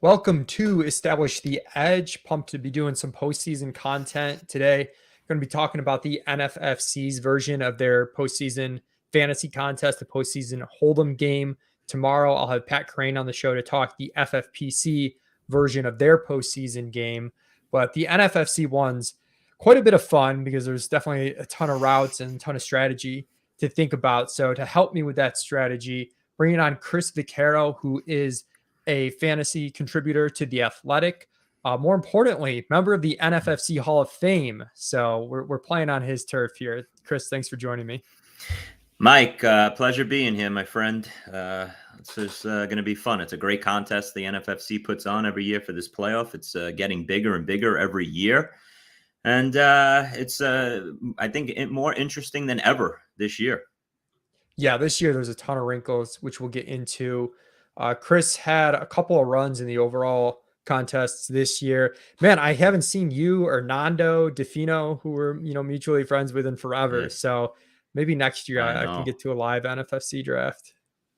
Welcome to Establish the Edge. Pumped to be doing some postseason content today. Going to be talking about the NFFC's version of their postseason fantasy contest, the postseason Hold'em game. Tomorrow, I'll have Pat Crane on the show to talk the FFPC version of their postseason game. But the NFFC one's quite a bit of fun because there's definitely a ton of routes and a ton of strategy to think about. So to help me with that strategy, bringing on Chris Vaccaro, who is a fantasy contributor to The Athletic. More importantly, member of the NFFC Hall of Fame. So we're playing on his turf here. Chris, thanks for joining me. Mike, pleasure being here, my friend. This is going to be fun. It's a great contest the NFFC puts on every year for this playoff. It's getting bigger and bigger every year. And it's, I think, more interesting than ever this year. Yeah, this year there's a ton of wrinkles, which we'll get into. Chris had a couple of runs in the overall contests this year. Man, I haven't seen you or Nando Defino, who we're mutually friends with in forever. Yeah, so maybe next year I I can know. get to a live NFFC draft.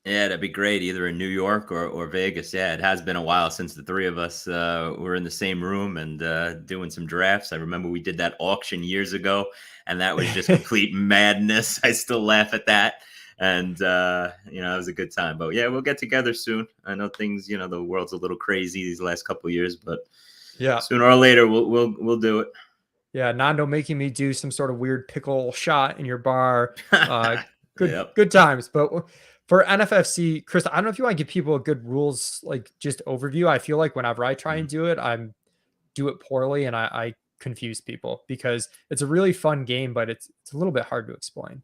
Yeah, that'd be great, either in New York or Vegas. Yeah, it has been a while since the three of us were in the same room and doing some drafts. I remember we did that auction years ago, and that was just complete madness. I still laugh at that. And it was a good time. But yeah, we'll get together soon. I know things, the world's a little crazy these last couple of years, but yeah, sooner or later we'll do it. Yeah, Nando making me do some sort of weird pickle shot in your bar. Good times. But for NFFC, Chris, I don't know if you want to give people a good rules, like just overview. I feel like whenever I try and do it, do it poorly and I confuse people because it's a really fun game, but it's a little bit hard to explain.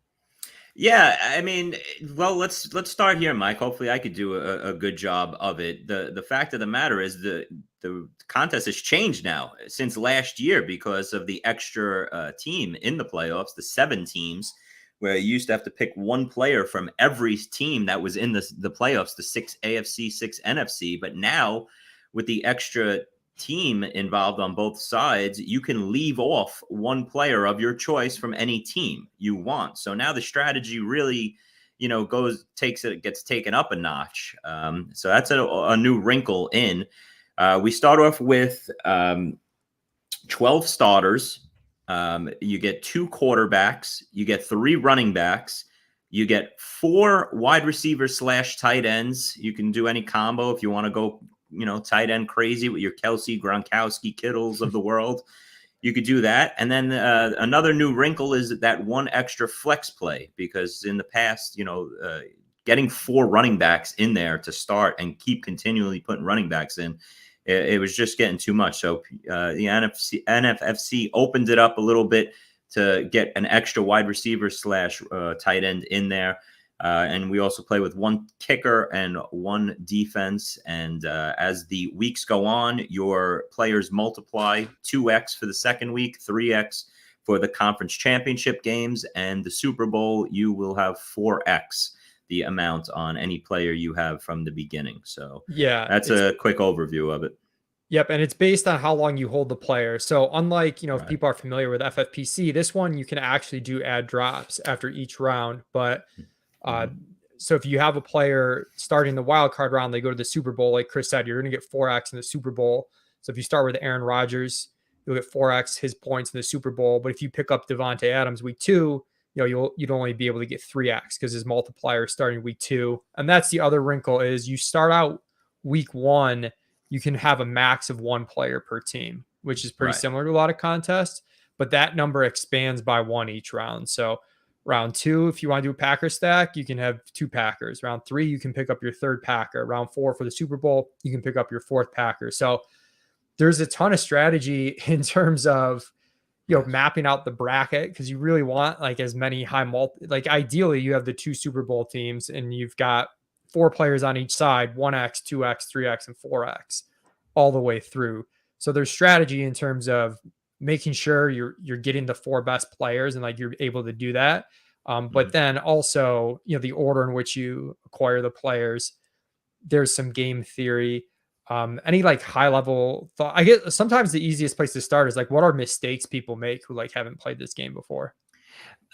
Yeah, I mean, well, let's start here, Mike. Hopefully, I could do a good job of it. The fact of the matter is the contest has changed now since last year because of the extra team in the playoffs, the 7 teams, where you used to have to pick one player from every team that was in the playoffs, the 6 AFC, 6 NFC. But now with the extra team involved on both sides, you can leave off one player of your choice from any team you want. So now the strategy really, gets taken up a notch. So that's a new wrinkle in. We start off with 12 starters. You get 2 quarterbacks. You get 3 running backs. You get 4 wide receivers / tight ends. You can do any combo if you want to go tight end crazy with your Kelsey, Gronkowski, Kittles of the world. You could do that. And then another new wrinkle is that one extra flex play, because in the past, getting 4 running backs in there to start and keep continually putting running backs in, it was just getting too much. So the NFFC opened it up a little bit to get an extra wide receiver / tight end in there. And we also play with 1 kicker and 1 defense. And as the weeks go on, your players multiply 2x for the second week, 3x for the conference championship games, and the Super Bowl, you will have 4x the amount on any player you have from the beginning. So yeah, that's a quick overview of it. Yep, and it's based on how long you hold the player. So unlike, if people are familiar with FFPC, this one you can actually do add drops after each round. But so if you have a player starting the wild card round, they go to the Super Bowl, like Chris said, you're going to get 4x in the Super Bowl. So if you start with Aaron Rodgers, you'll get 4x his points in the Super Bowl. But if you pick up Devontae Adams week 2, you'd only be able to get 3x because his multiplier is starting week 2. And that's the other wrinkle is you start out week 1, you can have a max of 1 player per team, which is pretty similar to a lot of contests, but that number expands by 1 each round. So round 2, if you want to do a Packer stack, you can have 2 Packers. Round 3, you can pick up your 3rd Packer. Round 4 for the Super Bowl, you can pick up your 4th Packer. So there's a ton of strategy in terms of, mapping out the bracket, because you really want like as many ideally you have the 2 Super Bowl teams and you've got 4 players on each side, 1x, 2x, 3x, and 4x all the way through. So there's strategy in terms of making sure you're getting the 4 best players and like you're able to do that. But then also, the order in which you acquire the players, there's some game theory. Any like high level thought? I guess sometimes the easiest place to start is like, what are mistakes people make who like haven't played this game before?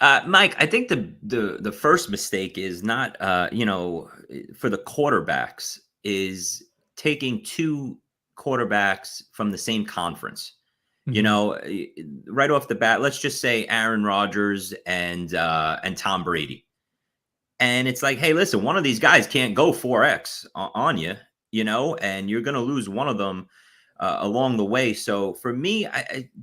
Mike, I think the first mistake is not, for the quarterbacks, is taking too quarterbacks from the same conference. You Mhm. know, right off the bat, let's just say Aaron Rodgers and Tom Brady. And it's like, hey, listen, one of these guys can't go 4x on you, you know, and you're going to lose one of them along the way. So for me,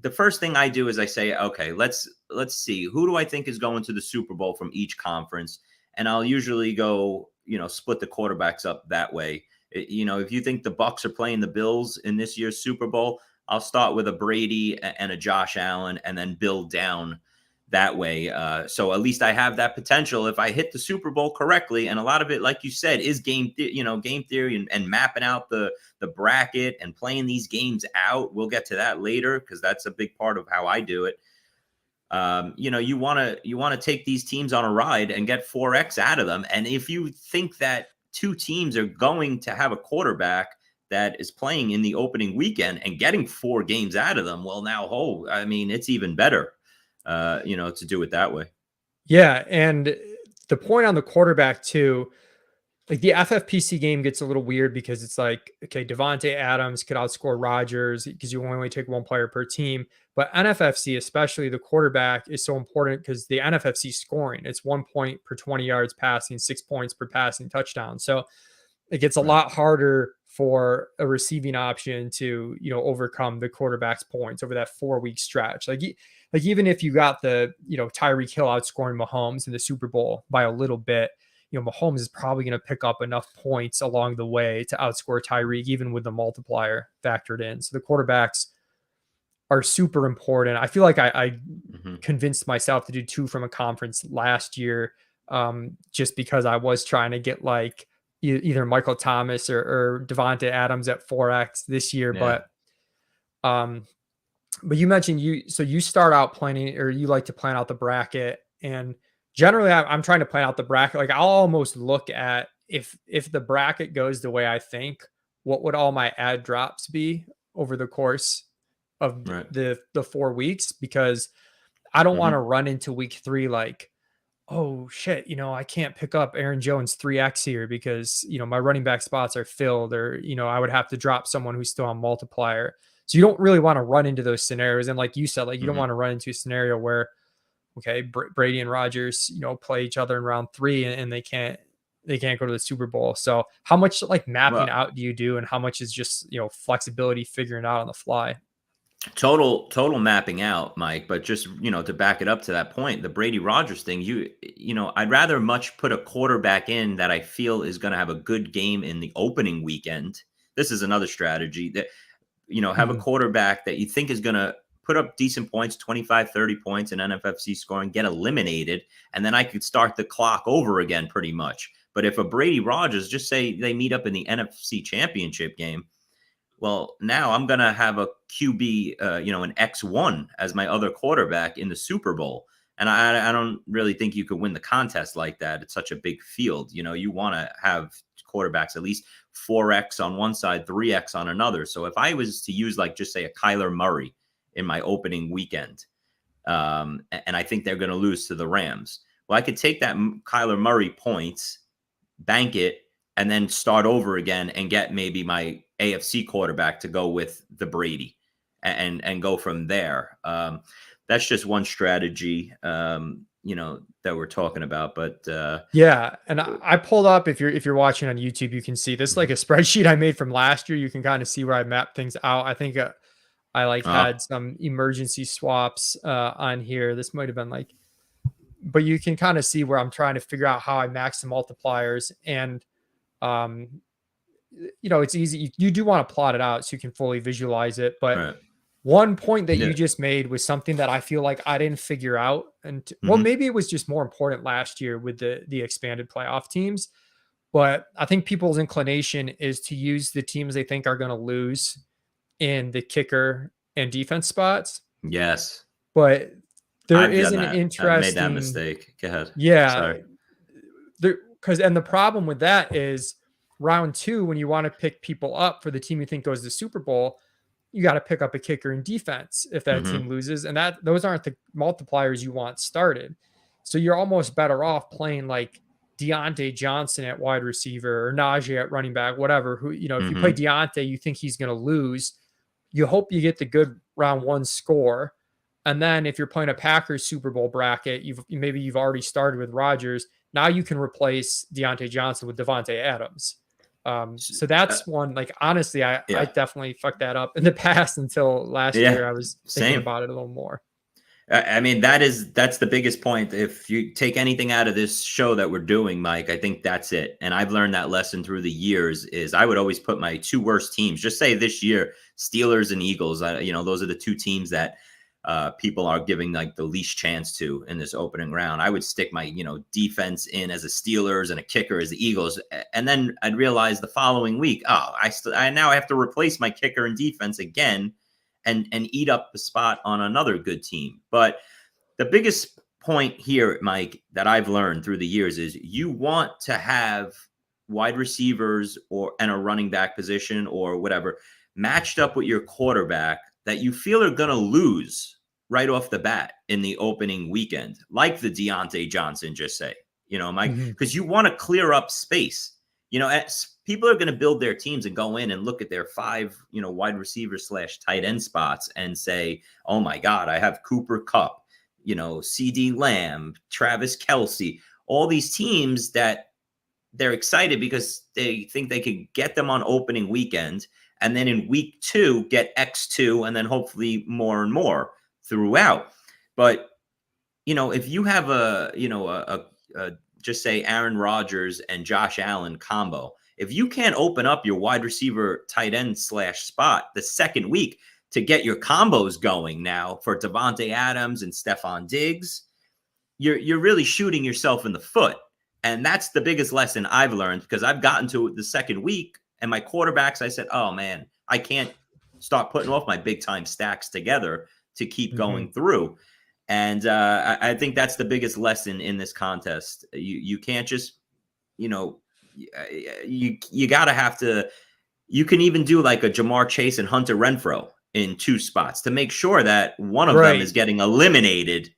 the first thing I do is I say, okay, let's see, who do I think is going to the Super Bowl from each conference, and I'll usually go, you know, split the quarterbacks up that way. You know, if you think the Bucks are playing the Bills in this year's Super Bowl, I'll start with a Brady and a Josh Allen, and then build down that way. So at least I have that potential if I hit the Super Bowl correctly. And a lot of it, like you said, is game theory and mapping out the bracket and playing these games out. We'll get to that later because that's a big part of how I do it. You know, you want to take these teams on a ride and get 4x out of them. And if you think that two teams are going to have a quarterback that is playing in the opening weekend and getting 4 games out of them, well, now, I mean, it's even better, you know, to do it that way. Yeah, and the point on the quarterback too, like the FFPC game gets a little weird because it's like, okay, Devontae Adams could outscore Rodgers because you only take one player per team. But NFFC, especially the quarterback, is so important because the NFFC scoring, it's 1 point per 20 yards passing, 6 points per passing touchdown. So it gets a Right. lot harder for a receiving option to, you know, overcome the quarterback's points over that 4-week stretch. Like even if you got the, you know, Tyreek Hill outscoring Mahomes in the Super Bowl by a little bit, you know, Mahomes is probably going to pick up enough points along the way to outscore Tyreek, even with the multiplier factored in. So the quarterbacks are super important. I feel like I Mm-hmm. convinced myself to do 2 from a conference last year, just because I was trying to get like either Michael Thomas or Devontae Adams at 4x this year. Yeah. Um, but you mentioned you start out planning, or you like to plan out the bracket, and generally I'm trying to plan out the bracket. Like I'll almost look at if the bracket goes the way I think, what would all my ad drops be over the course of Right. the 4 weeks, because I don't want to Mm-hmm. run into week 3 like, oh shit, you know, I can't pick up Aaron Jones 3x here because, you know, my running back spots are filled, or, you know, I would have to drop someone who's still on multiplier. So you don't really want to run into those scenarios. And like you said, like you don't Mm-hmm. want to run into a scenario where, okay, Brady and Rodgers, you know, play each other in round 3 and they can't go to the Super Bowl. So how much like mapping Well, out do you do, and how much is just, you know, flexibility figuring out on the fly? total mapping out, Mike. But just, you know, to back it up to that point, the Brady Rogers thing, you know, I'd rather much put a quarterback in that I feel is going to have a good game in the opening weekend. This is another strategy that, you know, have a Mhm. quarterback that you think is going to put up decent points, 25, 30 points in NFFC scoring, get eliminated, and then I could start the clock over again pretty much. But if a Brady Rogers, just say they meet up in the NFC championship game, well, now I'm going to have a QB, you know, an X1 as my other quarterback in the Super Bowl. And I don't really think you could win the contest like that. It's such a big field. You know, you want to have quarterbacks at least 4x on one side, 3x on another. So if I was to use, like, just say a Kyler Murray in my opening weekend, and I think they're going to lose to the Rams, well, I could take that Kyler Murray points, bank it, and then start over again and get maybe my AFC quarterback to go with the Brady, and go from there. That's just one strategy, you know, that we're talking about. But Yeah, and I pulled up, if you're watching on YouTube, you can see this like a mhm. spreadsheet I made from last year. You can kind of see where I mapped things out. I think I like Oh, had some emergency swaps on here. This might have been like, but you can kind of see where I'm trying to figure out how I max the multipliers. And um, you know, it's easy. You do want to plot it out so you can fully visualize it. But right. one point that you Yeah. just made was something that I feel like I didn't figure out, and well, Hmm. maybe it was just more important last year with the expanded playoff teams. But I think people's inclination is to use the teams they think are going to lose in the kicker and defense spots. Yes. But there I've is done an that. I've made that interesting, mistake. Go ahead. yeah, Sorry. there, because and the problem with that is round 2, when you want to pick people up for the team you think goes to the Super Bowl, you got to pick up a kicker in defense if that Hmm. team loses, and that those aren't the multipliers you want started. So you're almost better off playing like Deontay Johnson at wide receiver or Najee at running back, whatever, who, if you play Mm-hmm. Deontay, you think he's going to lose. You hope you get the good round one score. And then if you're playing a Packers Super Bowl bracket, you've already started with Rodgers. Now you can replace Deontay Johnson with Devontae Adams. So Uh, that's one, like, honestly, I yeah. definitely fucked that up in the past until last Yeah. year. I was thinking Same. about it a little more. I mean, that's the biggest point. If you take anything out of this show that we're doing, Mike, I think that's it. And I've learned that lesson through the years is I would always put my two worst teams, just say this year, Steelers and Eagles. Those are the two teams that people are giving like the least chance to in this opening round. I would stick my, defense in as a Steelers and a kicker as the Eagles. And then I'd realize the following week, I now have to replace my kicker and defense again and eat up the spot on another good team. But the biggest point here, Mike, that I've learned through the years is you want to have wide receivers and a running back position or whatever matched up with your quarterback that you feel are going to lose right off the bat in the opening weekend, like the Deontay Johnson, just say, Mike, because you want to clear up space. People are going to build their teams and go in and look at their 5, wide receiver / tight end spots and say, oh my God, I have Cooper Kupp, CD Lamb, Travis Kelce, all these teams that they're excited because they think they could get them on opening weekend. And then in week 2, get X2 and then hopefully more and more throughout. But, if you have a just say Aaron Rodgers and Josh Allen combo, if you can't open up your wide receiver tight end / spot the second week to get your combos going now for Devontae Adams and Stephon Diggs, you're really shooting yourself in the foot. And that's the biggest lesson I've learned because I've gotten to the second week and my quarterbacks, I said, oh man, I can't start putting off my big time stacks together to keep going through. And I think that's the biggest lesson in this contest. You can't just, you got to have to, you can even do like a Jamar Chase and Hunter Renfrow in 2 spots to make sure that one of them is getting eliminated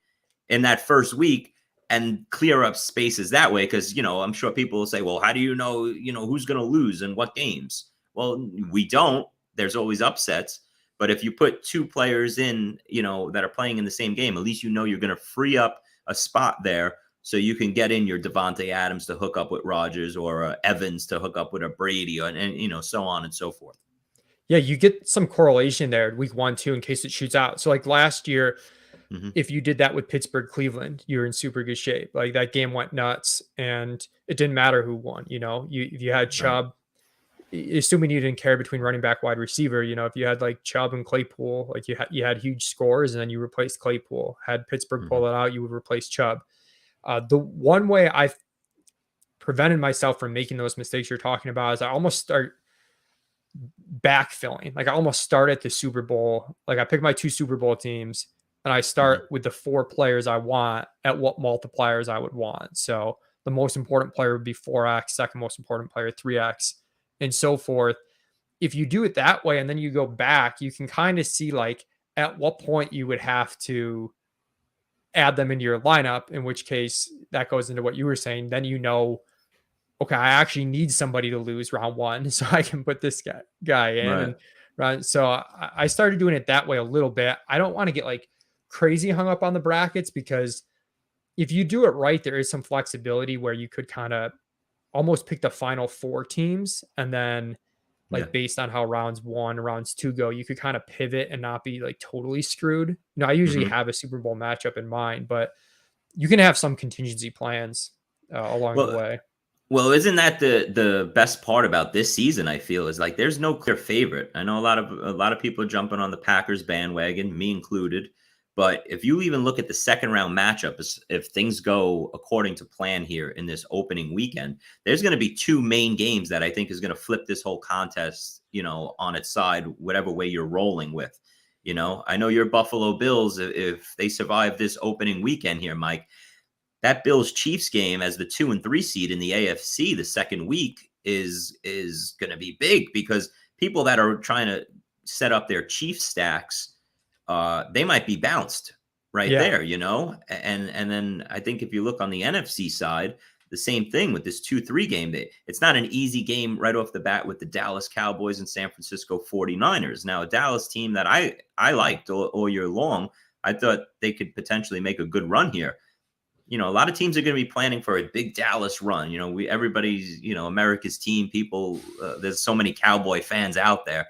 in that first week and clear up spaces that way. Because, I'm sure people will say, well, how do you know, who's going to lose in what games? Well, we don't. There's always upsets. But if you put 2 players in, that are playing in the same game, at least you're going to free up a spot there so you can get in your Devontae Adams to hook up with Rodgers or Evans to hook up with a Brady and so on and so forth. Yeah, you get some correlation there week 1, 2 in case it shoots out. So like last year, if you did that with Pittsburgh, Cleveland, you were in super good shape. Like that game went nuts and it didn't matter who won. If you had Chubb, assuming you didn't care between running back, wide receiver, if you had like Chubb and Claypool, like you had huge scores and then you replaced Claypool. Had Pittsburgh pull it out, you would replace Chubb. The one way I've prevented myself from making those mistakes you're talking about is I almost start backfilling. Like I almost start at the Super Bowl. Like I pick my 2 Super Bowl teams and I start with the 4 players I want at what multipliers I would want. So the most important player would be 4x, second most important player 3x, and so forth. If you do it that way and then you go back, you can kind of see like at what point you would have to add them into your lineup, in which case that goes into what you were saying. Then okay, I actually need somebody to lose round 1 so I can put this guy in. Right. And right. So I started doing it that way a little bit. I don't want to get like crazy hung up on the brackets because if you do it right, there is some flexibility where you could kind of almost pick the final 4 teams and then based on how rounds 1, rounds 2 go, you could kind of pivot and not be like totally screwed. I usually have a Super Bowl matchup in mind, but you can have some contingency plans along the way. Well, isn't that the best part about this season? I feel is like there's no clear favorite. I know a lot of people are jumping on the Packers bandwagon, me included. But if you even look at the second round matchup, if things go according to plan here in this opening weekend, there's going to be 2 main games that I think is going to flip this whole contest, on its side, whatever way you're rolling with. I know your Buffalo Bills, if they survive this opening weekend here, Mike, that Bills Chiefs game as the 2 and 3 seed in the AFC the second week is going to be big because people that are trying to set up their Chiefs stacks, they might be bounced there, and then I think if you look on the NFC side, the same thing with this 2-3 game. It's not an easy game right off the bat with the Dallas Cowboys and San Francisco 49ers. Now, a Dallas team that I liked all year long. I thought they could potentially make a good run here. A lot of teams are going to be planning for a big Dallas run. Everybody's, America's team. People, there's so many Cowboy fans out there.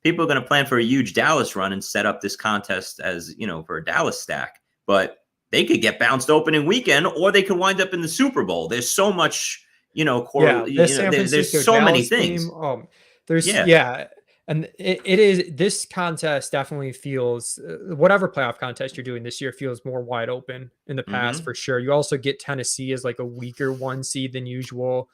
People are going to plan for a huge Dallas run and set up this contest as, for a Dallas stack. But they could get bounced opening weekend, or they could wind up in the Super Bowl. There's so much, there's so many things. And it is, this contest definitely feels, whatever playoff contest you're doing this year feels more wide open in the past for sure. You also get Tennessee as like a weaker 1 seed than usual.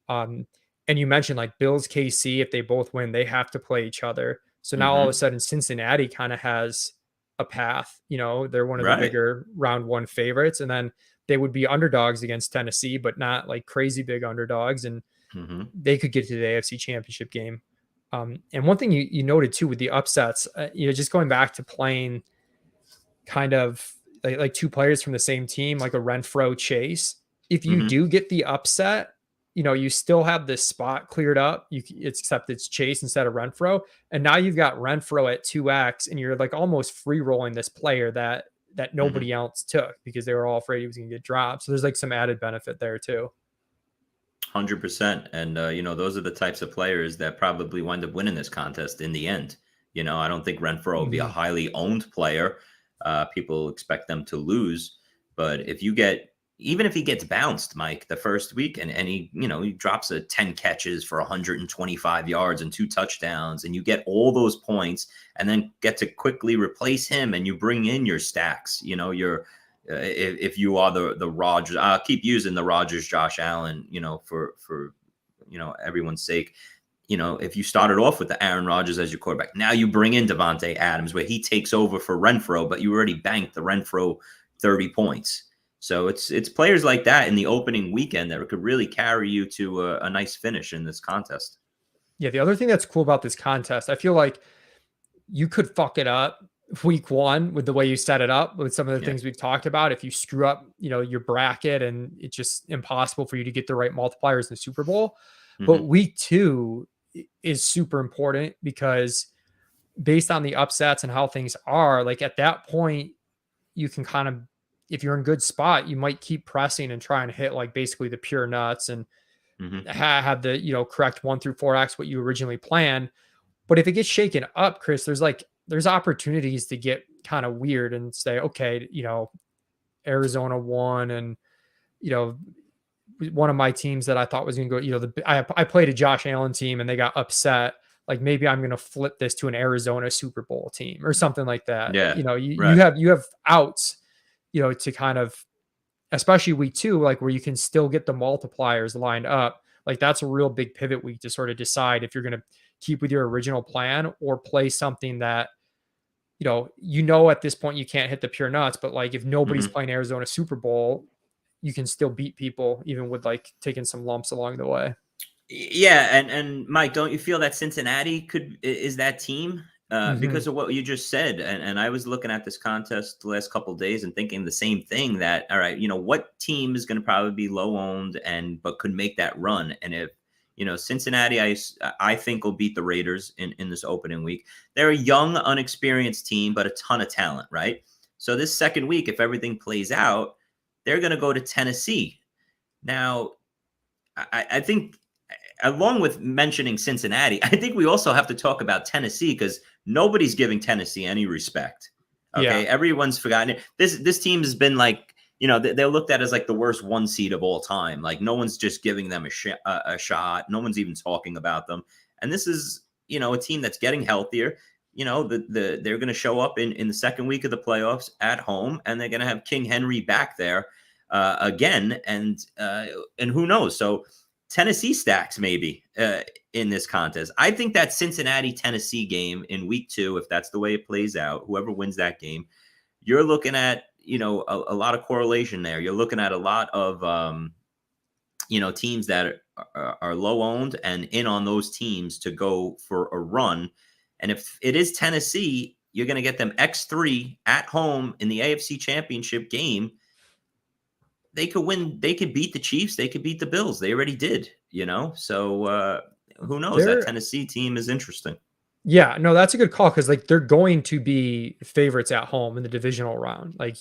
And you mentioned like Bills, KC, if they both win, they have to play each other. So now all of a sudden Cincinnati kind of has a path. They're one of the bigger round 1 favorites, and then they would be underdogs against Tennessee, but not like crazy big underdogs. And they could get to the AFC Championship game. And one thing you noted too with the upsets, just going back to playing kind of like 2 players from the same team, like a Renfrow Chase. If you do get the upset, you still have this spot cleared up. Except it's Chase instead of Renfrow, and now you've got Renfrow at 2x, and you're like almost free rolling this player that nobody else took because they were all afraid he was going to get dropped. So there's like some added benefit there too. 100%. And, those are the types of players that probably wind up winning this contest in the end. I don't think Renfrow will be a highly owned player. People expect them to lose. But even if he gets bounced, Mike, the first week and he drops 10 catches for 125 yards and 2 touchdowns, and you get all those points and then get to quickly replace him, and you bring in your stacks, if you are the Rodgers, I'll keep using the Rodgers, Josh Allen, for everyone's sake. If you started off with the Aaron Rodgers as your quarterback, now you bring in Devontae Adams where he takes over for Renfrow, but you already banked the Renfrow 30 points. So it's players like that in the opening weekend that could really carry you to a nice finish in this contest. Yeah, the other thing that's cool about this contest, I feel like you could fuck it up week 1 with the way you set it up with some of the things we've talked about. If you screw up, your bracket, and it's just impossible for you to get the right multipliers in the Super Bowl. But week 2 is super important because based on the upsets and how things are, like at that point, you can kind of, if you're in good spot, you might keep pressing and try and hit like basically the pure nuts and have the, correct 1 through 4x what you originally planned. But if it gets shaken up, Chris, there's opportunities to get kind of weird and say, okay, Arizona won, and, one of my teams that I thought was going to go, I played a Josh Allen team and they got upset. Like maybe I'm going to flip this to an Arizona Super Bowl team or something like that. Yeah. You have outs, to kind of, especially week 2, like where you can still get the multipliers lined up. Like that's a real big pivot week to sort of decide if you're going to keep with your original plan or play something that, at this point you can't hit the pure nuts, but like if nobody's playing Arizona Super Bowl, you can still beat people even with like taking some lumps along the way. Yeah. And Mike, don't you feel that Cincinnati is that team? Because of what you just said. And I was looking at this contest the last couple of days and thinking the same thing, that, all right, what team is going to probably be low owned but could make that run? And if, Cincinnati, I think will beat the Raiders in this opening week. They're a young, unexperienced team, but a ton of talent, right? So this second week, if everything plays out, they're going to go to Tennessee. Now, I think, along with mentioning Cincinnati, I think we also have to talk about Tennessee because nobody's giving Tennessee any respect. Okay, everyone's forgotten it. This team has been like, they're looked at as like the worst 1 seed of all time. Like no one's just giving them a shot. No one's even talking about them. And this is, a team that's getting healthier. They're going to show up in the second week of the playoffs at home, and they're going to have King Henry back there again. And who knows? So Tennessee stacks maybe in this contest. I think that Cincinnati-Tennessee game in week 2, if that's the way it plays out, whoever wins that game, you're looking at, a lot of correlation there. You're looking at a lot of, teams that are low owned and in on those teams to go for a run. And if it is Tennessee, you're going to get them X3 at home in the AFC Championship game. they could win. They could beat the Chiefs. They could beat the Bills. They already did, So who knows? That They're Tennessee team is interesting. Yeah, no, that's a good call because like they're going to be favorites at home in the divisional round. Like,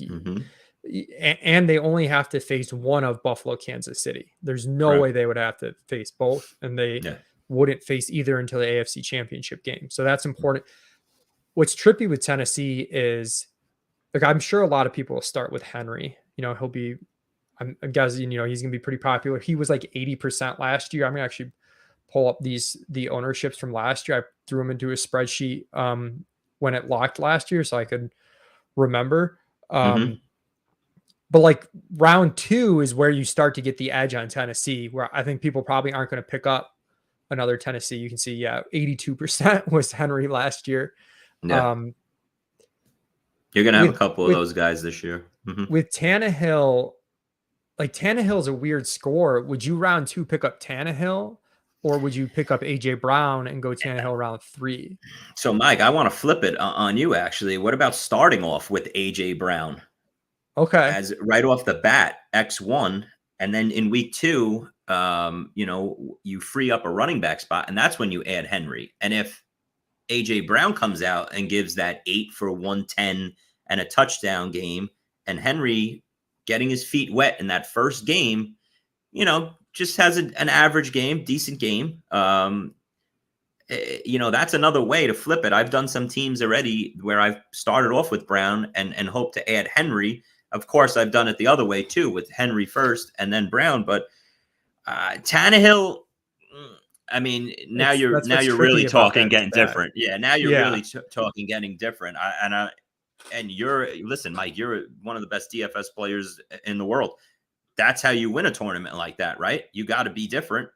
and they only have to face one of Buffalo, Kansas City. There's no way they would have to face both, and they wouldn't face either until the AFC Championship game. So that's important. What's trippy with Tennessee is, like, I'm sure a lot of people will start with Henry. He'll be, I'm guessing, he's going to be pretty popular. He was like 80% last year. I'm going to actually pull up the ownerships from last year. I threw them into a spreadsheet when it locked last year so I could remember. But like round 2 is where you start to get the edge on Tennessee, where I think people probably aren't going to pick up another Tennessee. You can see, 82% was Henry last year. Yeah. You're going to have a couple of those guys this year. With Tannehill, like Tannehill's a weird score. Would you round 2 pick up Tannehill? Or would you pick up A.J. Brown and go Tannehill round 3? So, Mike, I want to flip it on you, actually. What about starting off with A.J. Brown? Okay. As right off the bat, X1. And then in week 2, you free up a running back spot. And that's when you add Henry. And if A.J. Brown comes out and gives that 8 for 110 and a touchdown game, and Henry getting his feet wet in that first game, just has an average game, decent game. That's another way to flip it. I've done some teams already where I've started off with Brown and hope to add Henry. Of course, I've done it the other way too, with Henry first and then Brown. But Tannehill, I mean, now you're really talking getting different. Yeah, now you're really talking getting different. Listen, Mike, you're one of the best DFS players in the world. That's how you win a tournament like that, right? You got to be different.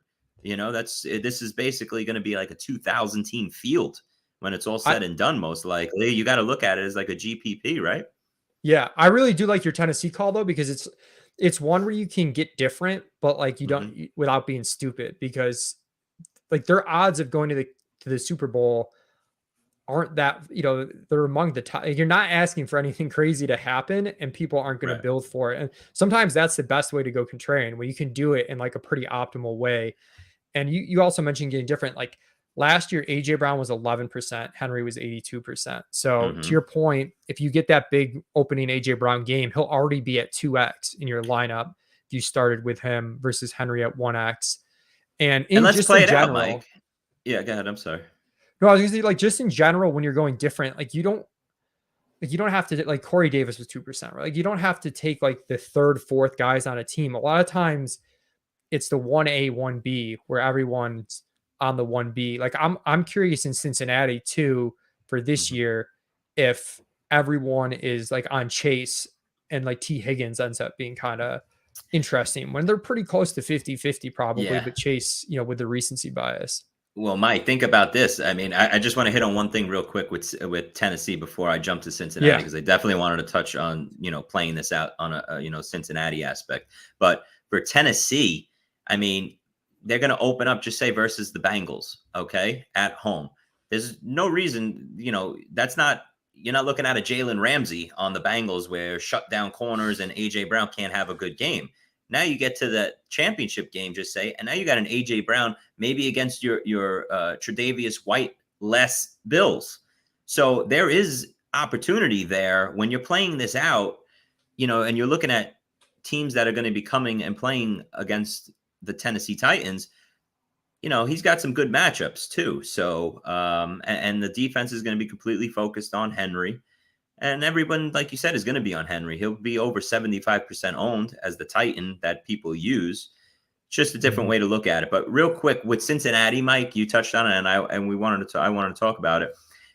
This is basically going to be like a 2,000 team field when it's all said and done. Most likely, you got to look at it as like a GPP, right? Yeah, I really do like your Tennessee call though, because it's one where you can get different, but like you don't without being stupid, because like their odds of going to the Super Bowl aren't that, they're among the top. You're not asking for anything crazy to happen, and people aren't going to build for it. And sometimes that's the best way to go contrarian, where you can do it in like a pretty optimal way. And you also mentioned getting different. Like last year, AJ Brown was 11%, Henry was 82%. So to your point, if you get that big opening AJ Brown game, he'll already be at 2x in your lineup if you started with him versus Henry at 1x. And let's play it out, Mike. Yeah, go ahead. I'm sorry. No, I was gonna say, like, just in general, when you're going different, like you don't have to, like Corey Davis was 2%, right? Like you don't have to take like the third, fourth guys on a team. A lot of times it's the 1A, 1B where everyone's on the 1B. Like I'm curious in Cincinnati too for this year, if everyone is like on Chase and like T Higgins ends up being kind of interesting when they're pretty close to 50-50 probably, but Chase, with the recency bias. Well, Mike, think about this. I mean, I just want to hit on one thing real quick with Tennessee before I jump to Cincinnati, because I definitely wanted to touch on, playing this out on a Cincinnati aspect. But for Tennessee, I mean, they're going to open up, just say, versus the Bengals, okay, at home. There's no reason, that's not, you're not looking at a Jalen Ramsey on the Bengals where shut down corners and A.J. Brown can't have a good game. Now you get to the championship game, just say, and now you got an A.J. Brown maybe against your Tre'Davious White less Bills. So there is opportunity there when you're playing this out, and you're looking at teams that are going to be coming and playing against the Tennessee Titans. He's got some good matchups too. So, and the defense is going to be completely focused on Henry. And everyone, like you said, is going to be on Henry. He'll be over 75% owned as the Titan that people use. It's just a different way to look at it. But real quick, with Cincinnati, Mike, you touched on it, and I wanted to talk about it.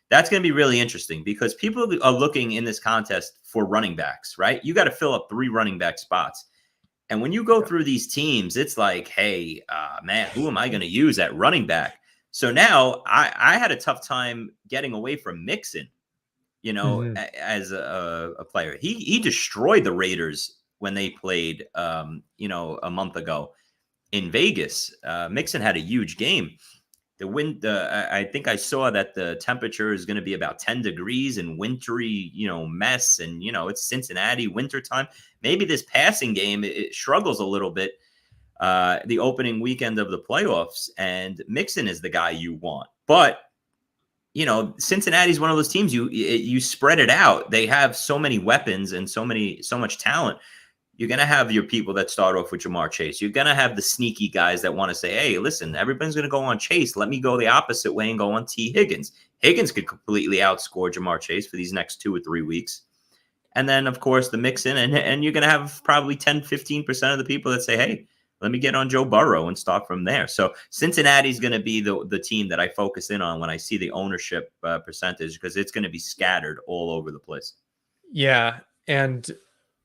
That's going to be really interesting because people are looking in this contest for running backs, right? You got to fill up 3 running back spots. And when you go through these teams, it's like, hey, man, who am I going to use at running back? So now I had a tough time getting away from Mixon. As a player, he destroyed the Raiders when they played, a month ago in Vegas. Mixon had a huge game. The wind, I think I saw that the temperature is going to be about 10 degrees and wintry, mess. And, it's Cincinnati wintertime. Maybe this passing game, it struggles a little bit the opening weekend of the playoffs. And Mixon is the guy you want. But, Cincinnati's one of those teams, you spread it out. They have so many weapons and so much talent. You're going to have your people that start off with Jamar Chase. You're going to have the sneaky guys that want to say, hey, listen, everybody's going to go on Chase. Let me go the opposite way and go on T. Higgins. Higgins could completely outscore Jamar Chase for these next 2 or 3 weeks. And then, of course, the Mixon. And you're going to have probably 10, 15% of the people that say, hey, let me get on Joe Burrow and start from there. So Cincinnati's going to be the team that I focus in on when I see the ownership percentage, because it's going to be scattered all over the place. Yeah. And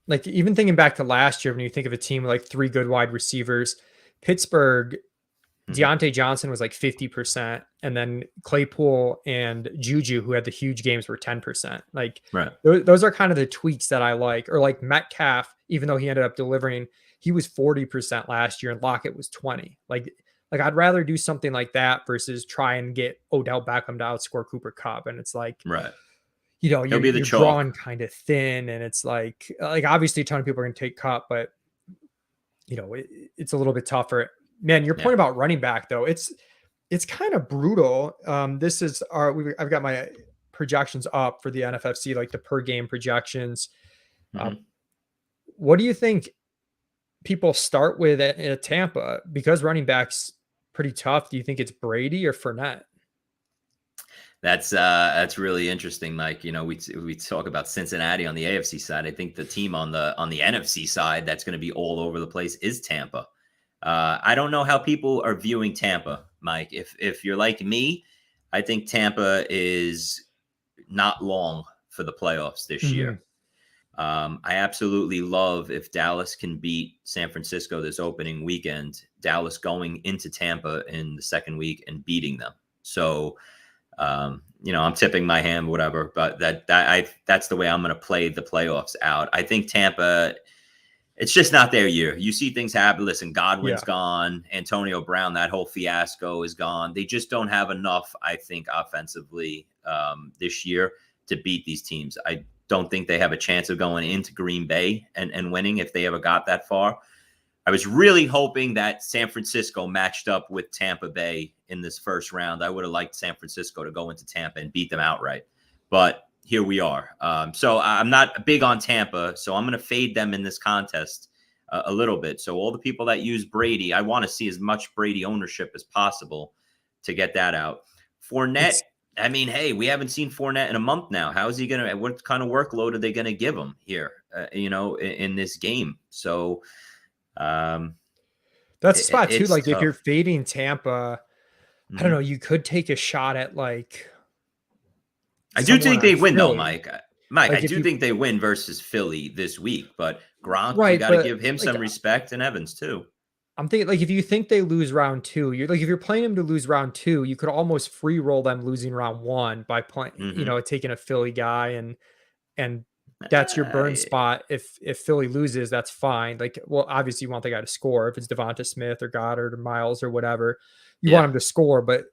like even thinking back to last year, when you think of a team with like 3 good wide receivers, Pittsburgh, Deontay Johnson was like 50%. And then Claypool and Juju, who had the huge games, were 10%. Like those are kind of the tweaks that I like. Or like Metcalf, even though he ended up delivering, he was 40% last year and Lockett was 20. Like I'd rather do something like that versus try and get Odell Beckham to outscore Cooper Kupp. And it's like, you're drawing kind of thin, and it's like obviously a ton of people are going to take Kupp, but it's a little bit tougher. Man, your point about running back though, it's kind of brutal. This is I've got my projections up for the NFFC, like the per game projections. What do you think people start with at Tampa, because running back's pretty tough? Do you think it's Brady or Fournette? That's really interesting, Mike. We talk about Cincinnati on the AFC side. I think the team on the NFC side that's going to be all over the place is Tampa. I don't know how people are viewing Tampa, Mike. If you're like me, I think Tampa is not long for the playoffs this year. I absolutely love if Dallas can beat San Francisco this opening weekend, Dallas going into Tampa in the second week and beating them. So, I'm tipping my hand, whatever, but that's the way I'm going to play the playoffs out. I think Tampa, it's just not their year. You see things happen. Listen, Godwin's gone. Antonio Brown, that whole fiasco is gone. They just don't have enough, I think, offensively this year to beat these teams. I don't think they have a chance of going into Green Bay and winning if they ever got that far. I was really hoping that San Francisco matched up with Tampa Bay in this first round. I would have liked San Francisco to go into Tampa and beat them outright. But here we are. So I'm not big on Tampa, so I'm going to fade them in this contest a little bit. So all the people that use Brady, I want to see as much Brady ownership as possible to get that out. Fournette, hey, we haven't seen Fournette in a month now. How is he going to – what kind of workload are they going to give him here, in this game? So – that's a spot too. Like tough. If you're fading Tampa, I don't know, you could take a shot at like. I do think they win though, Mike. Like I do think they win versus Philly this week, but Gronk, you got to give him some respect, and Evans too. I'm thinking like if you think they lose round 2, you're like if you're playing them to lose round 2, you could almost free roll them losing round 1 by playing, taking a Philly guy and that's your burn spot. If Philly loses, that's fine. Like, well, obviously you want the guy to score. If it's Devonta Smith or Goddard or Miles or whatever, you want him to score. But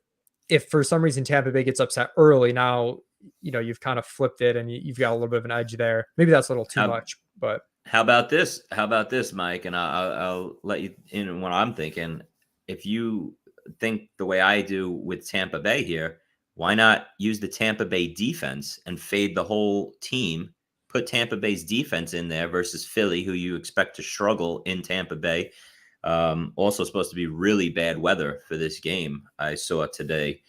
if for some reason Tampa Bay gets upset early, now, you've kind of flipped it and you've got a little bit of an edge there. Maybe that's a little too much, but how about this, Mike? And I'll let you in on what I'm thinking. If you think the way I do with Tampa Bay here, why not use the Tampa Bay defense and fade the whole team? Put Tampa Bay's defense in there versus Philly, who you expect to struggle in Tampa Bay. Also supposed to be really bad weather for this game, I saw today.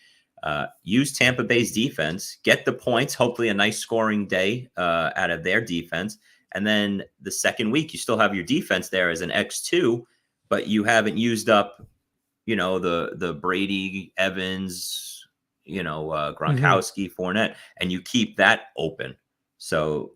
Use Tampa Bay's defense, get the points, hopefully a nice scoring day out of their defense. And then the second week, you still have your defense there as an X2, but you haven't used up, the Brady, Evans, Gronkowski, Fournette, and you keep that open. So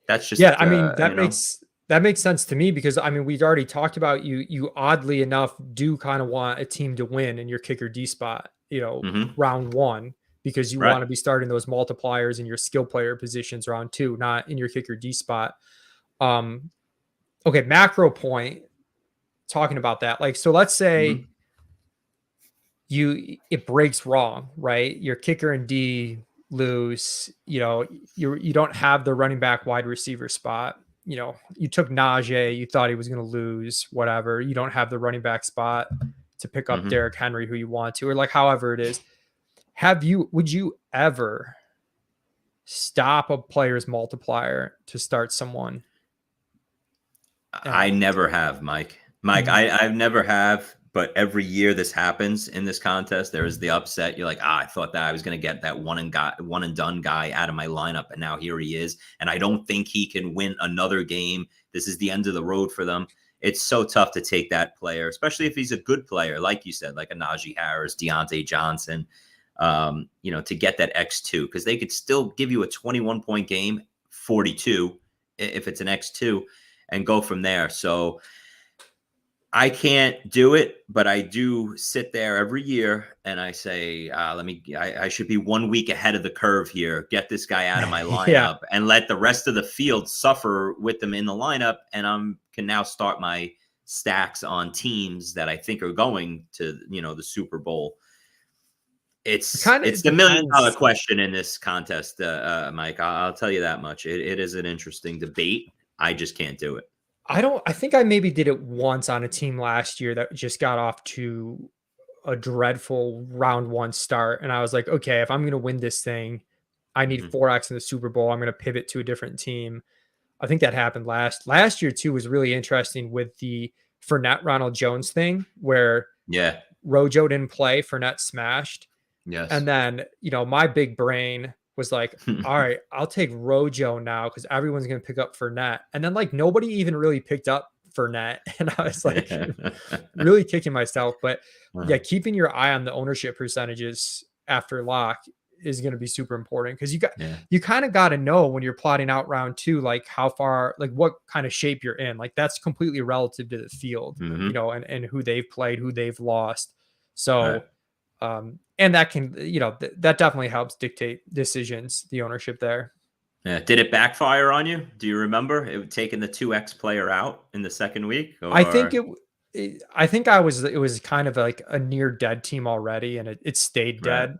that's just that makes sense to me because we'd already talked about you oddly enough do kind of want a team to win in your kicker D spot, round 1, because you want to be starting those multipliers in your skill player positions round 2, not in your kicker D spot. Okay, macro point talking about that. Like, so let's say it breaks wrong, right? Your kicker and D lose, you don't have the running back wide receiver spot. You took Najee, you thought he was going to lose, whatever. You don't have the running back spot to pick up Derrick Henry who you want to, or like however it is. Would you ever stop a player's multiplier to start someone? I never have, Mike. I've never have, but every year this happens in this contest. There is the upset. You're like, I thought that I was going to get that one and done guy out of my lineup, and now here he is, and I don't think he can win another game. This is the end of the road for them. It's so tough to take that player, especially if he's a good player, like you said, like a Najee Harris, Deontay Johnson. To get that X2, because they could still give you a 21-point game, 42 if it's an X2, and go from there. So I can't do it, but I do sit there every year and I say, I should be 1 week ahead of the curve here. Get this guy out of my lineup and let the rest of the field suffer with them in the lineup. And I can now start my stacks on teams that I think are going to, the Super Bowl. It's the $1 million question in this contest, Mike. I'll tell you that much. It is an interesting debate. I just can't do it. I think I maybe did it once on a team last year that just got off to a dreadful round 1 start. And I was like, okay, if I'm going to win this thing, I need 4X in the Super Bowl. I'm going to pivot to a different team. I think that happened last year too. Was really interesting with the Fournette Ronald Jones thing where Rojo didn't play, Fournette smashed. Yes. And then, my big brain was like, all right, I'll take Rojo now because everyone's going to pick up Fournette. And then nobody even really picked up Fournette. And I was like really kicking myself. But keeping your eye on the ownership percentages after lock is going to be super important because you kind of got to know when you're plotting out round 2, like how far, like what kind of shape you're in. Like that's completely relative to the field, and who they've played, who they've lost. So, and that can, that definitely helps dictate decisions, the ownership there. Yeah. Did it backfire on you? Do you remember it taking the 2X player out in the second week? Or? I think it was kind of like a near dead team already, and it stayed dead.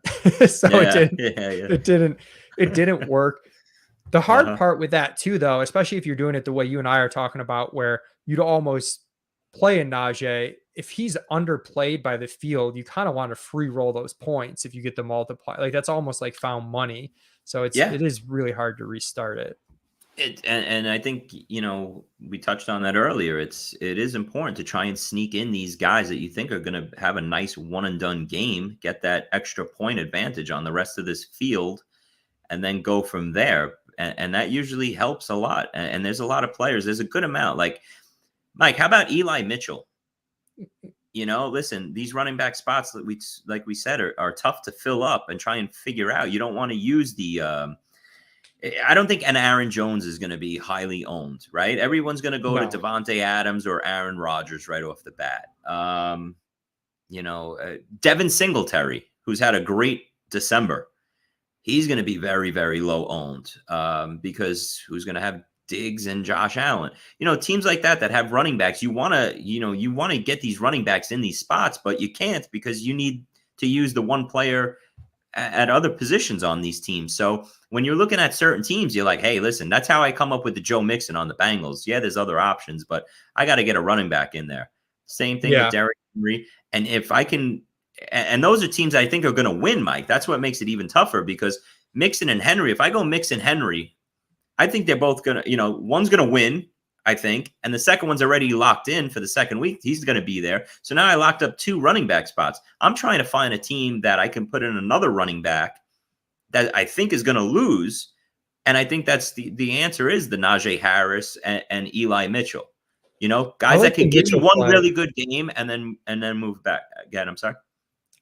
So it didn't work. The hard part with that too, though, especially if you're doing it the way you and I are talking about, where you'd almost play a Najee, if he's underplayed by the field, you kind of want to free roll those points if you get the multiply. Like that's almost like found money. So it is really hard to restart it. And I think, we touched on that earlier. It is important to try and sneak in these guys that you think are going to have a nice one and done game, get that extra point advantage on the rest of this field, and then go from there. And that usually helps a lot. And there's a lot of players. There's a good amount. Like, Mike, how about Eli Mitchell? Listen, these running back spots that we said are tough to fill up and try and figure out. You don't want to use I don't think an Aaron Jones is going to be highly owned, right? Everyone's going to go to Devontae Adams or Aaron Rodgers right off the bat. Devin Singletary, who's had a great December, he's going to be very, very low owned because who's going to have Diggs and Josh Allen? Teams like that have running backs. You want to get these running backs in these spots, but you can't because you need to use the one player at other positions on these teams. So when you're looking at certain teams, you're like, hey, listen, that's how I come up with the Joe Mixon on the Bengals. Yeah, there's other options, but I got to get a running back in there. Same thing with Derrick Henry. And if I can, and those are teams I think are going to win, Mike. That's what makes it even tougher because Mixon and Henry, if I go Mixon Henry, I think they're both going to, one's going to win, I think. And the second one's already locked in for the second week. He's going to be there. So now I locked up 2 running back spots. I'm trying to find a team that I can put in another running back that I think is going to lose. And I think that's the answer is the Najee Harris and Eli Mitchell. Guys that can give you one really good game and then move back again. I'm sorry.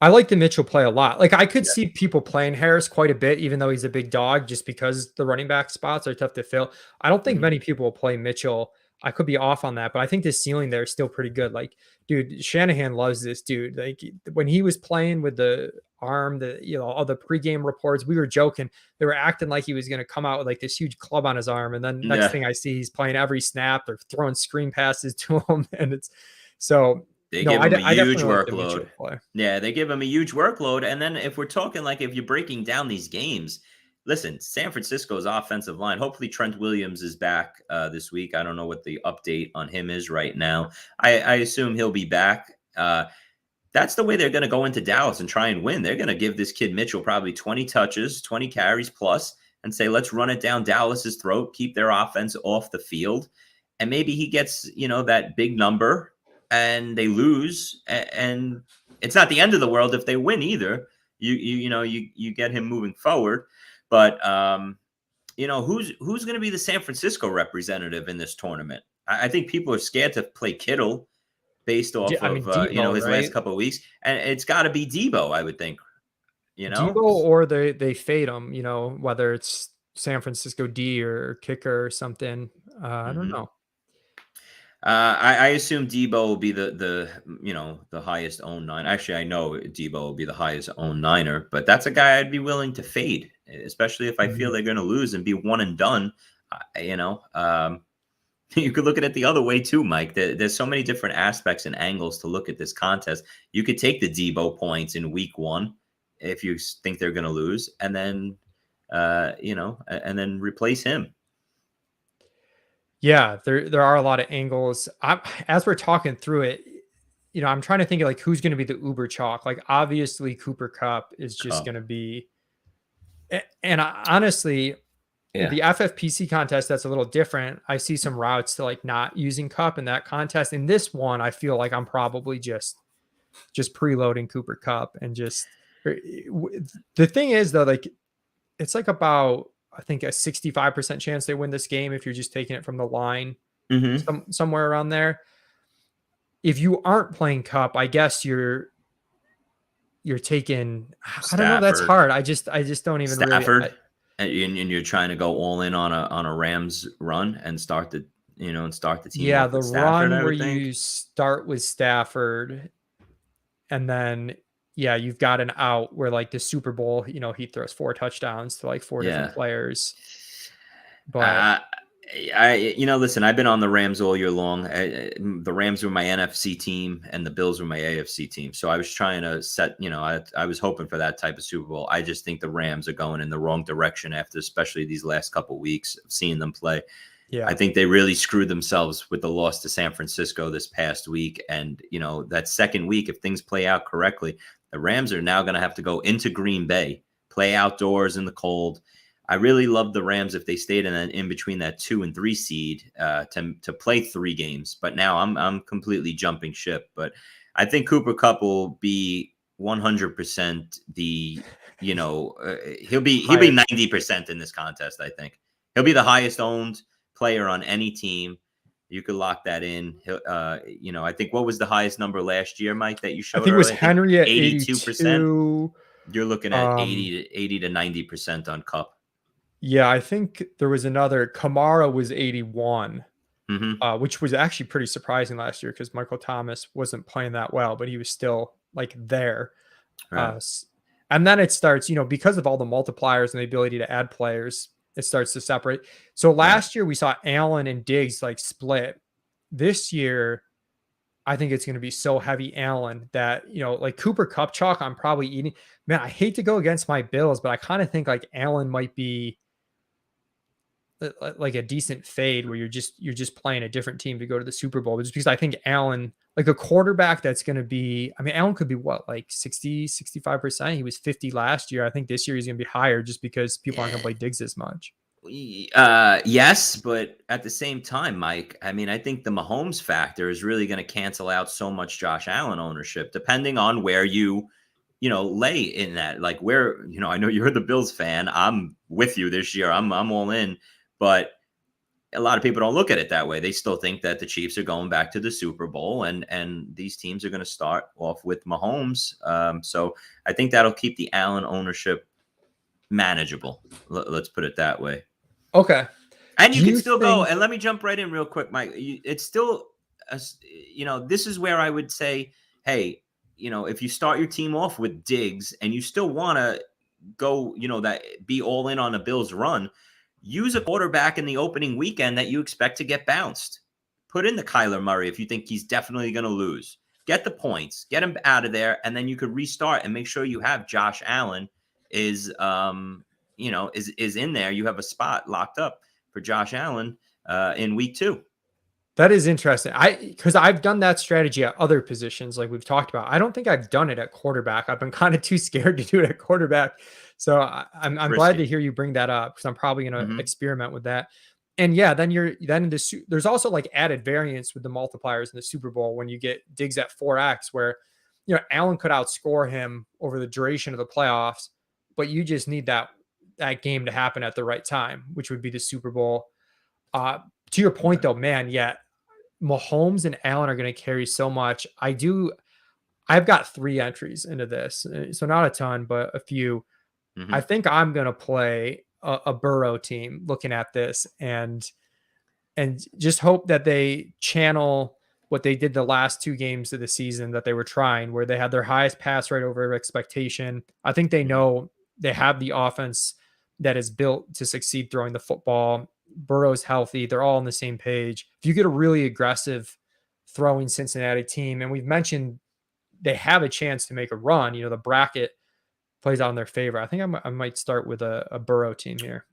I like the Mitchell play a lot. Like I could see people playing Harris quite a bit, even though he's a big dog, just because the running back spots are tough to fill. I don't think many people will play Mitchell. I could be off on that, but I think the ceiling there is still pretty good. Like, dude, Shanahan loves this dude. Like when he was playing with the arm, all the pregame reports, we were joking. They were acting like he was going to come out with like this huge club on his arm. And then next thing I see, he's playing every snap. They're throwing screen passes to him. And it's so They No, give him a I huge definitely like the workload. Mitchell play. Yeah, they give him a huge workload. And then if we're talking like if you're breaking down these games, listen, San Francisco's offensive line. Hopefully Trent Williams is back this week. I don't know what the update on him is right now. I assume he'll be back. That's the way they're going to go into Dallas and try and win. They're going to give this kid Mitchell probably 20 touches, 20 carries plus, and say, let's run it down Dallas's throat, keep their offense off the field. And maybe he gets, that big number and they lose. And it's not the end of the world if they win either. You get him moving forward. But, who's going to be the San Francisco representative in this tournament? I think people are scared to play Kittle based off I mean, of Debo, his right? last couple of weeks, and it's got to be Debo, I would think. Debo, or they fade him. Whether it's San Francisco D or kicker or something. I don't know. I assume Debo will be the highest owned nine. Actually, I know Debo will be the highest owned Niner, but that's a guy I'd be willing to fade, especially if I feel they're going to lose and be one and done. You could look at it the other way too, Mike. There's so many different aspects and angles to look at this contest. You could take the Debo points in week 1 if you think they're going to lose, and then and then replace him. Yeah, there are a lot of angles. As we're talking through it, I'm trying to think of like who's going to be the uber chalk. Like obviously Cooper Kupp is just going to be, and honestly, the FFPC contest, that's a little different. I see some routes to like not using Kupp in that contest. In this one, I feel like I'm probably just preloading Cooper Kupp and just the thing is though, like it's like about I think a 65% chance they win this game if you're just taking it from the line, somewhere around there. If you aren't playing Kupp, I guess you're taking. Stafford. I don't know. That's hard. I just don't even Stafford. Really. And you're trying to go all in on a Rams run and start the team. Yeah, the run where you start with Stafford, and then you've got an out where like the Super Bowl, he throws 4 touchdowns to like 4 different players. But listen, I've been on the Rams all year long. The Rams were my NFC team and the Bills were my AFC team. So I was trying to set, I was hoping for that type of Super Bowl. I just think the Rams are going in the wrong direction after, especially these last couple of weeks of seeing them play. Yeah. I think they really screwed themselves with the loss to San Francisco this past week. And, that second week, if things play out correctly, the Rams are now going to have to go into Green Bay, play outdoors in the cold. I really love the Rams if they stayed in between that 2 and 3 seed to play 3 games. But now I'm completely jumping ship. But I think Cooper Kupp will be 100% the he'll be 90% in this contest. I think he'll be the highest owned player on any team. You could lock that in. I think what was the highest number last year, Mike, that you showed? I think it was Henry at 82%. You're looking at 80 to 90% on Kupp. Yeah, I think there was another. Kamara was 81, which was actually pretty surprising last year because Michael Thomas wasn't playing that well, but he was still like there. Right. And then it starts, because of all the multipliers and the ability to add players, it starts to separate. So last year we saw Allen and Diggs like split. This year, I think it's going to be so heavy Allen that, like Cooper Kupp chalk, I'm probably eating. Man, I hate to go against my Bills, but I kind of think like Allen might be like a decent fade where you're just playing a different team to go to the Super Bowl. But just because I think Allen, like a quarterback that's going to be, Allen could be what, like 60, 65%. He was 50 last year. I think this year he's going to be higher just because people aren't going to play Diggs as much. Yes, but at the same time, Mike, I think the Mahomes factor is really going to cancel out so much Josh Allen ownership, depending on where you lay in that. Like where, I know you're the Bills fan. I'm with you this year. I'm all in. But a lot of people don't look at it that way. They still think that the Chiefs are going back to the Super Bowl and these teams are going to start off with Mahomes. So I think that'll keep the Allen ownership manageable. Let's put it that way. Okay. And you can still go, and let me jump right in real quick, Mike. It's still, this is where I would say, hey, if you start your team off with Diggs and you still want to go, that be all in on a Bills run, use a quarterback in the opening weekend that you expect to get bounced. Put in the Kyler Murray if you think he's definitely going to lose. get the points, get him out of there, and then you could restart and make sure you have Josh Allen is is in there. You have a spot locked up for Josh Allen in week 2. That is interesting. Because I've done that strategy at other positions, like we've talked about. I don't think I've done it at quarterback. I've been kind of too scared to do it at quarterback. So I'm glad to hear you bring that up, because I'm probably going to experiment with that. And yeah, then there's also like added variance with the multipliers in the Super Bowl when you get Diggs at 4x, where Allen could outscore him over the duration of the playoffs, but you just need that game to happen at the right time, which would be the Super Bowl. To your point though, man, yeah, Mahomes and Allen are going to carry so much. I've got 3 entries into this, so not a ton, but a few. I think I'm going to play a Burrow team looking at this, and just hope that they channel what they did the last 2 games of the season that they were trying, where they had their highest pass rate over expectation. I think they know they have the offense that is built to succeed throwing the football. Burrow's healthy. They're all on the same page. If you get a really aggressive throwing Cincinnati team, and we've mentioned they have a chance to make a run, the bracket plays out in their favor. I think I might start with a Burrow team here.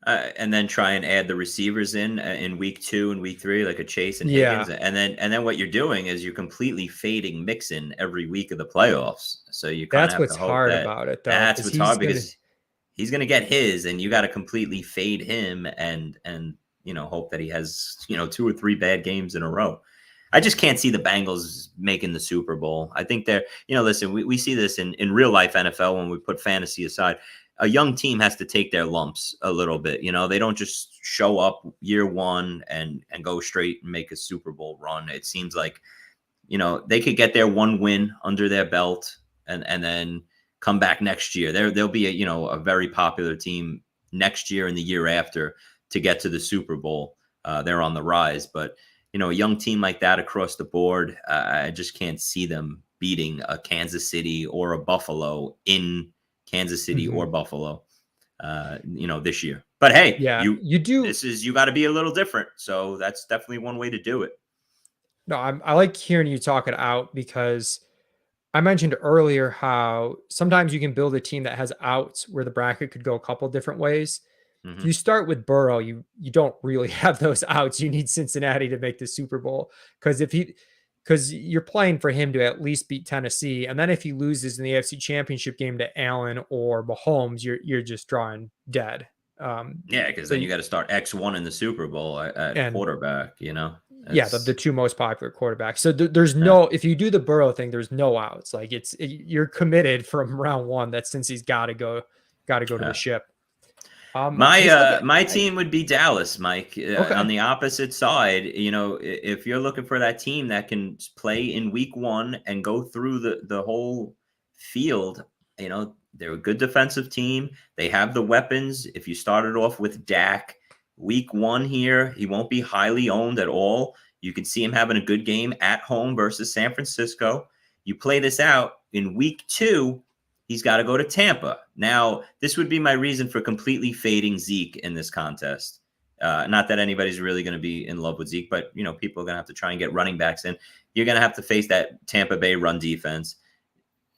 And then try and add the receivers in week 2 and week 3, like a Chase and Higgins. And then what you're doing is you're completely fading Mixon every week of the playoffs. So you kind of have what's to hope hard about it, though. That's what's hard, because he's going to get his, and you got to completely fade him and hope that he has 2 or 3 bad games in a row. I just can't see the Bengals making the Super Bowl. I think they're, listen, we see this in real life NFL when we put fantasy aside. A young team has to take their lumps a little bit. They don't just show up year 1 and go straight and make a Super Bowl run. It seems like, they could get their 1 win under their belt and then come back next year. They'll be a very popular team next year and the year after to get to the Super Bowl. They're on the rise, but a young team like that across the board, I just can't see them beating a Kansas City or a Buffalo in Kansas City or Buffalo, this year. But hey, you got to be a little different. So that's definitely one way to do it. No, I like hearing you talk it out, because I mentioned earlier how sometimes you can build a team that has outs where the bracket could go a couple different ways. If you start with Burrow, you don't really have those outs. You need Cincinnati to make the Super Bowl, because you're playing for him to at least beat Tennessee. And then if he loses in the AFC Championship game to Allen or Mahomes, you're just drawing dead. Because then you got to start X1 in the Super Bowl at quarterback, the 2 most popular quarterbacks. So there's if you do the Burrow thing, there's no outs. Like you're committed from round 1 that since he's got to go to the ship. My team would be Dallas, Mike. On the opposite side, if you're looking for that team that can play in week 1 and go through the whole field, they're a good defensive team. They have the weapons. If you started off with Dak, week 1 here, he won't be highly owned at all. You can see him having a good game at home versus San Francisco. You play this out in week 2, he's got to go to Tampa. Now, this would be my reason for completely fading Zeke in this contest. Not that anybody's really going to be in love with Zeke, but, people are going to have to try and get running backs in. You're going to have to face that Tampa Bay run defense.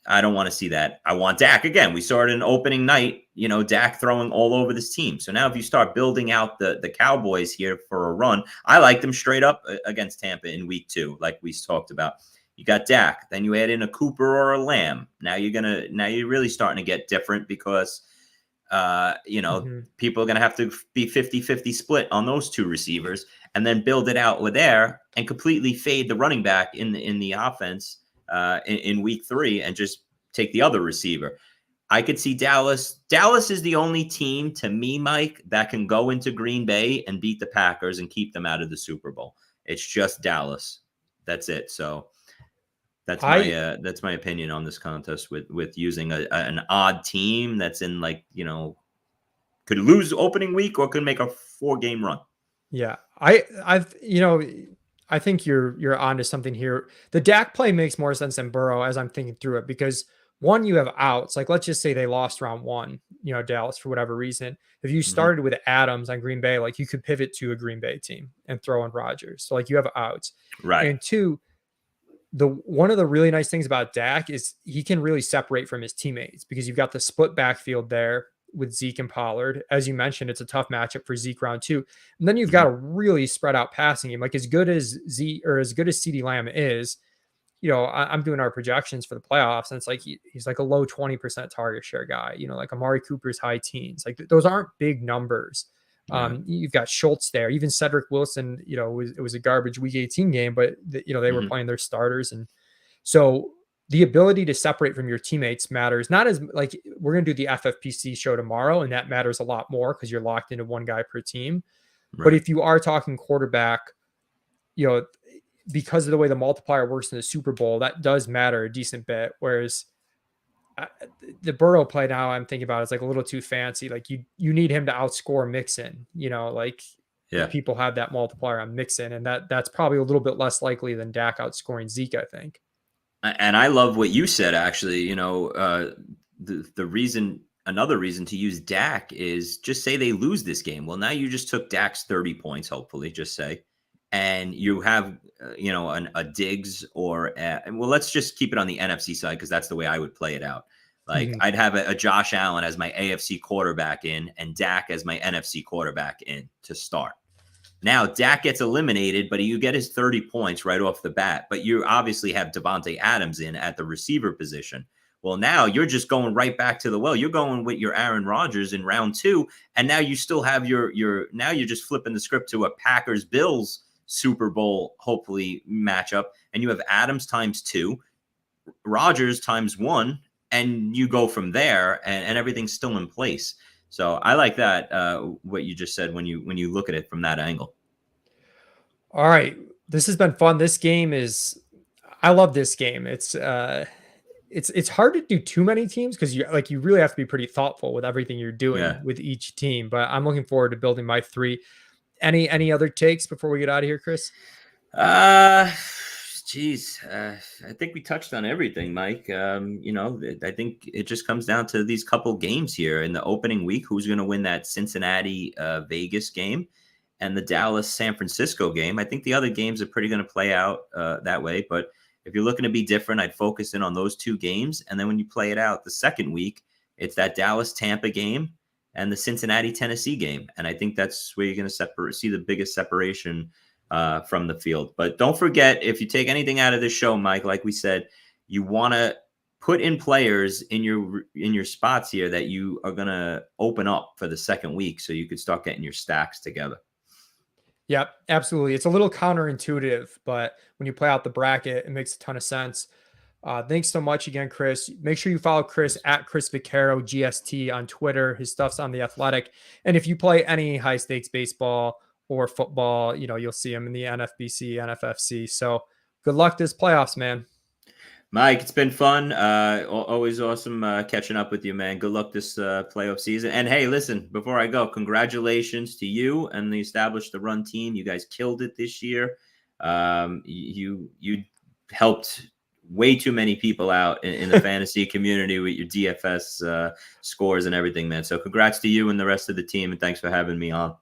I don't want to see that. I want Dak. Again, we saw it in opening night, Dak throwing all over this team. So now if you start building out the Cowboys here for a run, I like them straight up against Tampa in week 2, like we talked about. You got Dak, then you add in a Cooper or a Lamb. Now you're really starting to get different, because people are going to have to be 50-50 split on those 2 receivers, and then build it out with there and completely fade the running back in the offense in week 3 and just take the other receiver. I could see Dallas. Dallas is the only team to me, Mike, that can go into Green Bay and beat the Packers and keep them out of the Super Bowl. It's just Dallas. That's it. So that's my opinion on this contest with using an odd team that's in could lose opening week or could make a 4-game run. Yeah. I think you're onto something here. The Dak play makes more sense than Burrow as I'm thinking through it, because 1, you have outs. Like, let's just say they lost round 1, Dallas, for whatever reason. If you started with Adams on Green Bay, like, you could pivot to a Green Bay team and throw in Rodgers. So you have outs. Right. And 2, one of the really nice things about Dak is he can really separate from his teammates because you've got the split backfield there with Zeke and Pollard. As you mentioned, it's a tough matchup for Zeke round 2. And then you've got a really spread out passing game. Like as good as CeeDee Lamb is, I'm doing our projections for the playoffs, and it's like he's like a low 20% target share guy. Like Amari Cooper's high teens. Like those aren't big numbers. You've got Schultz there. Even Cedric Wilson, it was a garbage week 18 game, but they were playing their starters. And so the ability to separate from your teammates matters. Not as like we're going to do the FFPC show tomorrow, and that matters a lot more because you're locked into one guy per team. Right. But if you are talking quarterback, because of the way the multiplier works in the Super Bowl, that does matter a decent bit. Whereas the Burrow play now I'm thinking about is like a little too fancy. Like you need him to outscore Mixon, people have that multiplier on Mixon, and that's probably a little bit less likely than Dak outscoring Zeke, I think. And I love what you said, actually. Another reason to use Dak is just say they lose this game. Well, now you just took Dak's 30 points, hopefully, just say, and you have, a Diggs or, let's just keep it on the NFC side because that's the way I would play it out. Like I'd have a Josh Allen as my AFC quarterback in and Dak as my NFC quarterback in to start. Now, Dak gets eliminated, but you get his 30 points right off the bat. But you obviously have Devontae Adams in at the receiver position. Well, now you're just going right back to the well. You're going with your Aaron Rodgers in round 2. And now you still have now you're just flipping the script to a Packers-Bills Super Bowl, hopefully, matchup. And you have Adams times 2, Rodgers times 1, and you go from there, and everything's still in place. So I like that, what you just said when you look at it from that angle. All right. This has been fun. I love this game. It's hard to do too many teams because you really have to be pretty thoughtful with everything you're doing with each team. But I'm looking forward to building my 3. Any other takes before we get out of here, Chris? I think we touched on everything, Mike. I think it just comes down to these couple games here in the opening week. Who's going to win that Cincinnati Vegas game and the Dallas San Francisco game? I think the other games are pretty going to play out that way. But if you're looking to be different, I'd focus in on those 2 games. And then when you play it out the second week, it's that Dallas Tampa game and the Cincinnati Tennessee game. And I think that's where you're going to see the biggest separation from the field. But don't forget, if you take anything out of this show, Mike, like we said, you want to put in players in your spots here that you are going to open up for the second week so you could start getting your stacks together. Yep, absolutely. It's a little counterintuitive, but when you play out the bracket, it makes a ton of sense. Thanks so much again, Chris. Make sure you follow Chris at Chris Vaccaro GST on Twitter. His stuff's on The Athletic. And if you play any high stakes baseball or football, you'll see him in the NFBC, NFFC. So good luck this playoffs, man. Mike, it's been fun. Always awesome catching up with you, man. Good luck this playoff season. And hey, listen, before I go, congratulations to you and the Establish the Run team. You guys killed it this year. You helped way too many people out in the fantasy community with your DFS scores and everything, man. So congrats to you and the rest of the team, and thanks for having me on.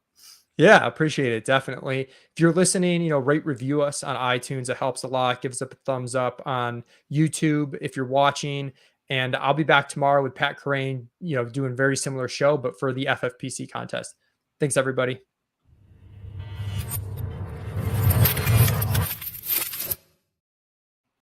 Yeah, appreciate it. Definitely. If you're listening, rate, review us on iTunes. It helps a lot. Give us a thumbs up on YouTube if you're watching. And I'll be back tomorrow with Pat Carrain, doing very similar show, but for the FFPC contest. Thanks, everybody.